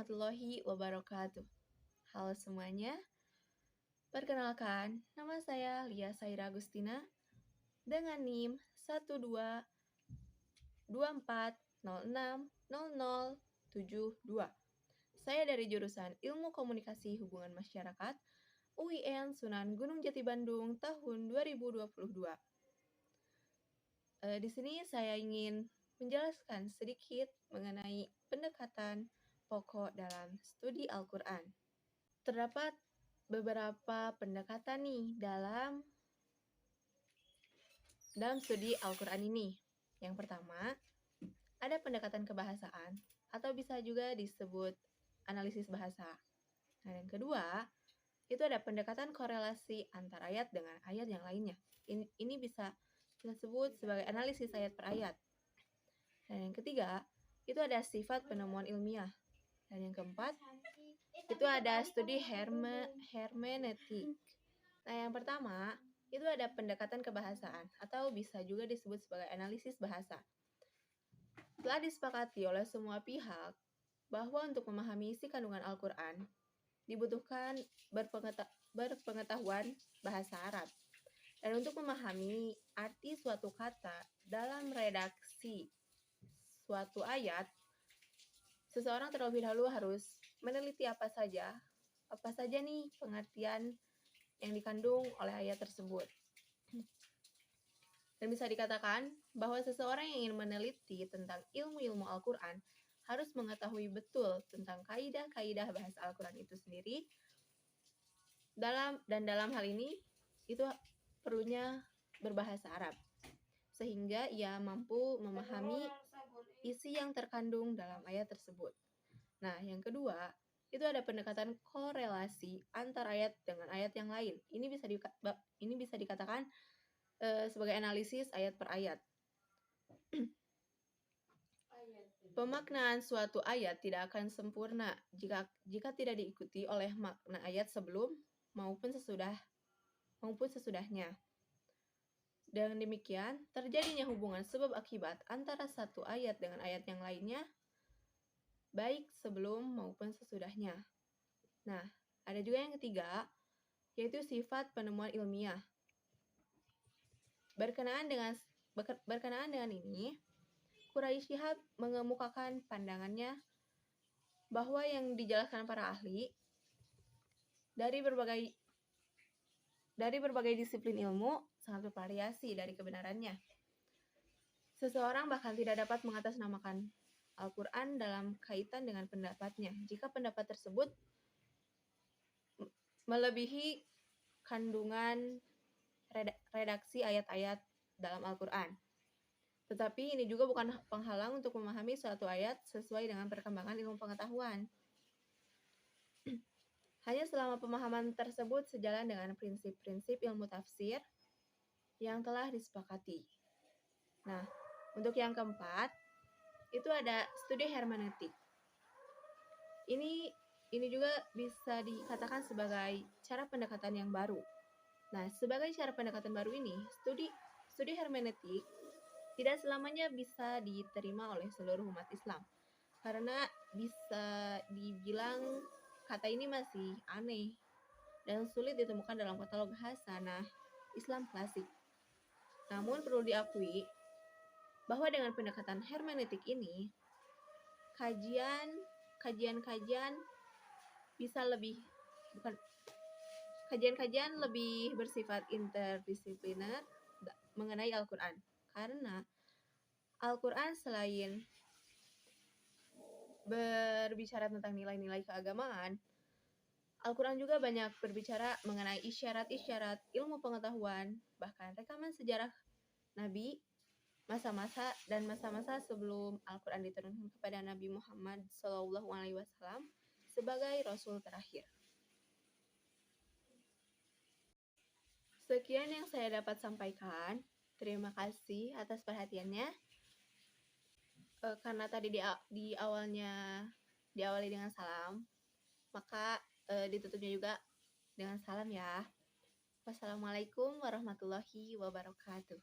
warahmatullahi wabarakatuh. Halo semuanya, perkenalkan nama saya Lia Saira Agustina dengan NIM 12240600072. Saya dari jurusan Ilmu Komunikasi Hubungan Masyarakat UIN Sunan Gunung Jati Bandung tahun 2022. Di sini saya ingin menjelaskan sedikit mengenai pendekatan pokok dalam studi Al-Quran. Terdapat beberapa pendekatan nih dalam studi Al-Quran ini. Yang pertama, ada pendekatan kebahasaan atau bisa juga disebut analisis bahasa. Nah, yang kedua, itu ada pendekatan korelasi antara ayat dengan ayat yang lainnya. Ini bisa kita sebut sebagai analisis ayat per ayat. Dan yang ketiga, itu ada sifat penemuan ilmiah. Dan yang keempat, itu ada studi hermeneutik. Nah, yang pertama, itu ada pendekatan kebahasaan atau bisa juga disebut sebagai analisis bahasa. Telah disepakati oleh semua pihak bahwa untuk memahami isi kandungan Al-Quran dibutuhkan berpengetahuan bahasa Arab. Dan untuk memahami arti suatu kata dalam redaksi suatu ayat, seseorang terlebih dahulu harus meneliti apa saja nih pengertian yang dikandung oleh ayat tersebut. Dan bisa dikatakan bahwa seseorang yang ingin meneliti tentang ilmu-ilmu Al-Quran harus mengetahui betul tentang kaidah-kaidah bahasa Al-Quran itu sendiri. Dalam hal ini, itu perlunya berbahasa Arab, sehingga ia mampu memahami isi yang terkandung dalam ayat tersebut. Nah, yang kedua, itu ada pendekatan korelasi antara ayat dengan ayat yang lain. Ini bisa dikatakan sebagai analisis ayat per ayat. Pemaknaan suatu ayat tidak akan sempurna jika tidak diikuti oleh makna ayat sebelum maupun sesudahnya. Dengan demikian, terjadinya hubungan sebab akibat antara satu ayat dengan ayat yang lainnya, baik sebelum maupun sesudahnya. Nah, ada juga yang ketiga, yaitu sifat penemuan ilmiah. Berkenaan dengan ini, Quraisy Shihab mengemukakan pandangannya bahwa yang dijelaskan para ahli dari berbagai disiplin ilmu sangat bervariasi dari kebenarannya. Seseorang bahkan tidak dapat mengatasnamakan Al-Quran dalam kaitan dengan pendapatnya jika pendapat tersebut melebihi kandungan redaksi ayat-ayat dalam Al-Quran. Tetapi ini juga bukan penghalang untuk memahami suatu ayat sesuai dengan perkembangan ilmu pengetahuan. Hanya selama pemahaman tersebut sejalan dengan prinsip-prinsip ilmu tafsir yang telah disepakati. Nah, untuk yang keempat, itu ada studi hermeneutik. Ini juga bisa dikatakan sebagai cara pendekatan yang baru. Nah, sebagai cara pendekatan baru ini, studi hermeneutik tidak selamanya bisa diterima oleh seluruh umat Islam. Karena bisa dibilang kata ini masih aneh dan sulit ditemukan dalam katalog hasanah Islam klasik. Namun perlu diakui bahwa dengan pendekatan hermeneutik ini, kajian-kajian lebih bersifat interdisipliner mengenai Al-Quran. Karena Al-Quran selain berbicara tentang nilai-nilai keagamaan, Al-Quran juga banyak berbicara mengenai isyarat-isyarat ilmu pengetahuan, bahkan rekaman sejarah Nabi, masa-masa sebelum Al-Quran diturunkan kepada Nabi Muhammad SAW sebagai Rasul terakhir. Sekian yang saya dapat sampaikan. Terima kasih atas perhatiannya. Karena tadi diawali dengan salam, maka ditutupnya juga dengan salam ya. Wassalamualaikum warahmatullahi wabarakatuh.